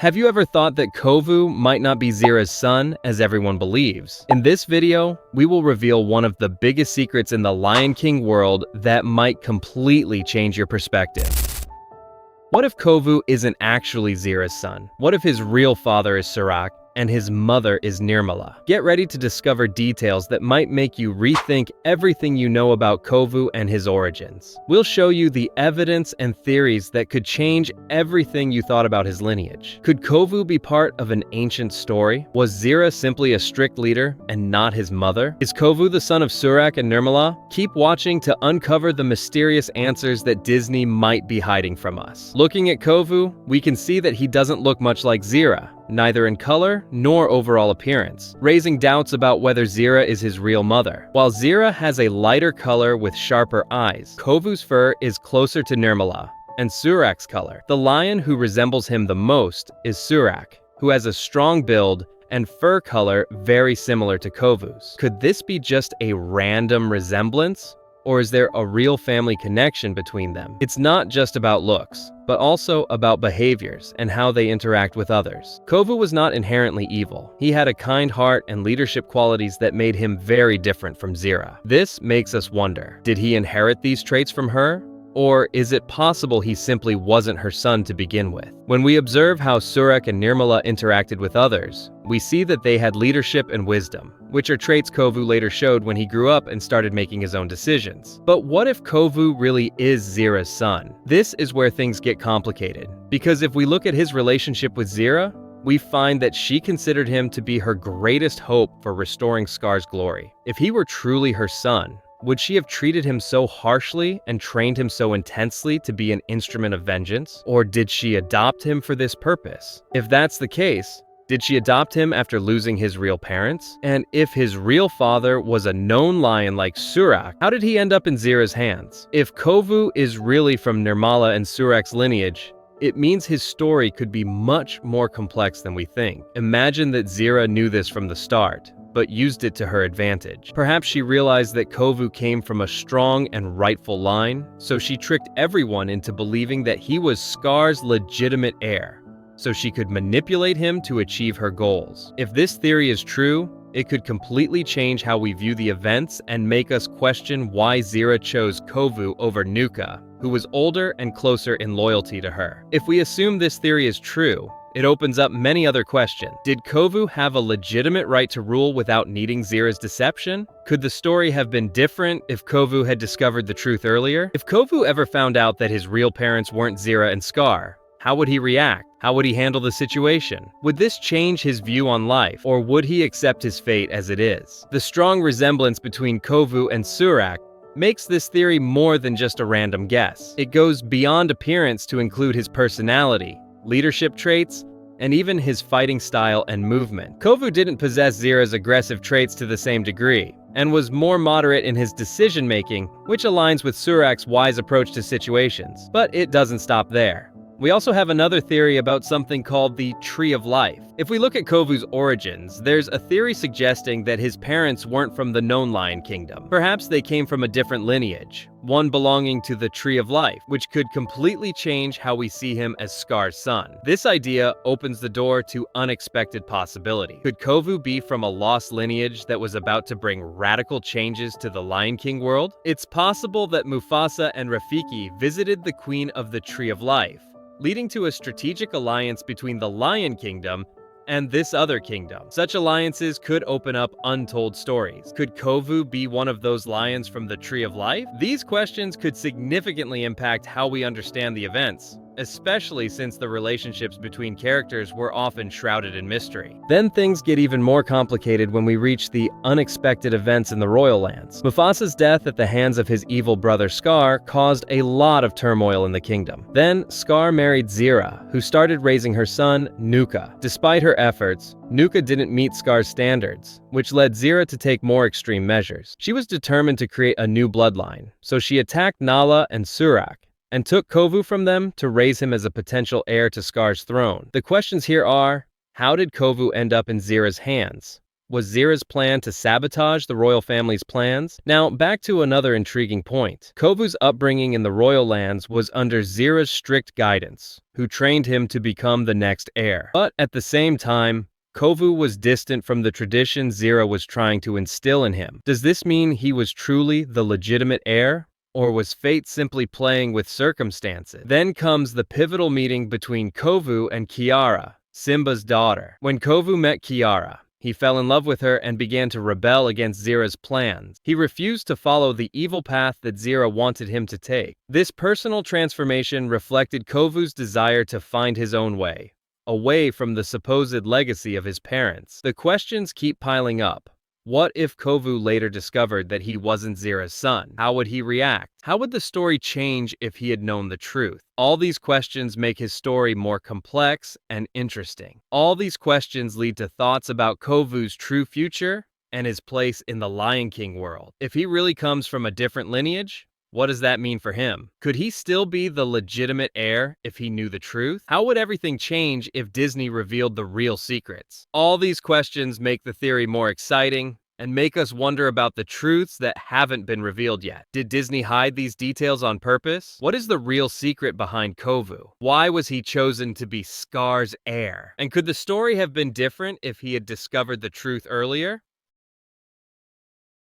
Have you ever thought that Kovu might not be Zira's son, as everyone believes? In this video, we will reveal one of the biggest secrets in the Lion King world that might completely change your perspective. What if Kovu isn't actually Zira's son? What if his real father is Surak and his mother is Nirmala? Get ready to discover details that might make you rethink everything you know about Kovu and his origins. We'll show you the evidence and theories that could change everything you thought about his lineage. Could Kovu be part of an ancient story? Was Zira simply a strict leader and not his mother? Is Kovu the son of Surak and Nirmala? Keep watching to uncover the mysterious answers that Disney might be hiding from us. Looking at Kovu, we can see that he doesn't look much like Zira, neither in color nor overall appearance, raising doubts about whether Zira is his real mother. While Zira has a lighter color with sharper eyes, Kovu's fur is closer to Nirmala and Surak's color. The lion who resembles him the most is Surak, who has a strong build and fur color very similar to Kovu's. Could this be just a random resemblance? Or is there a real family connection between them? It's not just about looks, but also about behaviors and how they interact with others. Kovu was not inherently evil. He had a kind heart and leadership qualities that made him very different from Zira. This makes us wonder, did he inherit these traits from her? Or is it possible he simply wasn't her son to begin with? When we observe how Surak and Nirmala interacted with others, we see that they had leadership and wisdom, which are traits Kovu later showed when he grew up and started making his own decisions. But what if Kovu really is Zira's son? This is where things get complicated, because if we look at his relationship with Zira, we find that she considered him to be her greatest hope for restoring Scar's glory. If he were truly her son, would she have treated him so harshly and trained him so intensely to be an instrument of vengeance? Or did she adopt him for this purpose? If that's the case, did she adopt him after losing his real parents? And if his real father was a known lion like Surak, how did he end up in Zira's hands? If Kovu is really from Nirmala and Surak's lineage, it means his story could be much more complex than we think. Imagine that Zira knew this from the start, but used it to her advantage. Perhaps she realized that Kovu came from a strong and rightful line, so she tricked everyone into believing that he was Scar's legitimate heir, so she could manipulate him to achieve her goals. If this theory is true, it could completely change how we view the events and make us question why Zira chose Kovu over Nuka, who was older and closer in loyalty to her. If we assume this theory is true, it opens up many other questions. Did Kovu have a legitimate right to rule without needing Zira's deception? Could the story have been different if Kovu had discovered the truth earlier? If Kovu ever found out that his real parents weren't Zira and Scar, how would he react? How would he handle the situation? Would this change his view on life, or would he accept his fate as it is? The strong resemblance between Kovu and Surak makes this theory more than just a random guess. It goes beyond appearance to include his personality, leadership traits, and even his fighting style and movement. Kovu didn't possess Zira's aggressive traits to the same degree, and was more moderate in his decision-making, which aligns with Surak's wise approach to situations. But it doesn't stop there. We also have another theory about something called the Tree of Life. If we look at Kovu's origins, there's a theory suggesting that his parents weren't from the known Lion Kingdom. Perhaps they came from a different lineage, one belonging to the Tree of Life, which could completely change how we see him as Scar's son. This idea opens the door to unexpected possibilities. Could Kovu be from a lost lineage that was about to bring radical changes to the Lion King world? It's possible that Mufasa and Rafiki visited the Queen of the Tree of Life, leading to a strategic alliance between the Lion Kingdom and this other kingdom. Such alliances could open up untold stories. Could Kovu be one of those lions from the Tree of Life? These questions could significantly impact how we understand the events, especially since the relationships between characters were often shrouded in mystery. Then things get even more complicated when we reach the unexpected events in the Royal Lands. Mufasa's death at the hands of his evil brother Scar caused a lot of turmoil in the kingdom. Then Scar married Zira, who started raising her son, Nuka. Despite her efforts, Nuka didn't meet Scar's standards, which led Zira to take more extreme measures. She was determined to create a new bloodline, so she attacked Nala and Surak, and took Kovu from them to raise him as a potential heir to Scar's throne. The questions here are, how did Kovu end up in Zira's hands? Was Zira's plan to sabotage the royal family's plans? Now, back to another intriguing point. Kovu's upbringing in the royal lands was under Zira's strict guidance, who trained him to become the next heir. But at the same time, Kovu was distant from the tradition Zira was trying to instill in him. Does this mean he was truly the legitimate heir? Or was fate simply playing with circumstances? Then comes the pivotal meeting between Kovu and Kiara, Simba's daughter. When Kovu met Kiara, he fell in love with her and began to rebel against Zira's plans. He refused to follow the evil path that Zira wanted him to take. This personal transformation reflected Kovu's desire to find his own way, away from the supposed legacy of his parents. The questions keep piling up. What if Kovu later discovered that he wasn't Zira's son? How would he react? How would the story change if he had known the truth? All these questions make his story more complex and interesting. All these questions lead to thoughts about Kovu's true future and his place in the Lion King world. If he really comes from a different lineage, what does that mean for him? Could he still be the legitimate heir if he knew the truth? How would everything change if Disney revealed the real secrets? All these questions make the theory more exciting and make us wonder about the truths that haven't been revealed yet. Did Disney hide these details on purpose? What is the real secret behind Kovu? Why was he chosen to be Scar's heir? And could the story have been different if he had discovered the truth earlier?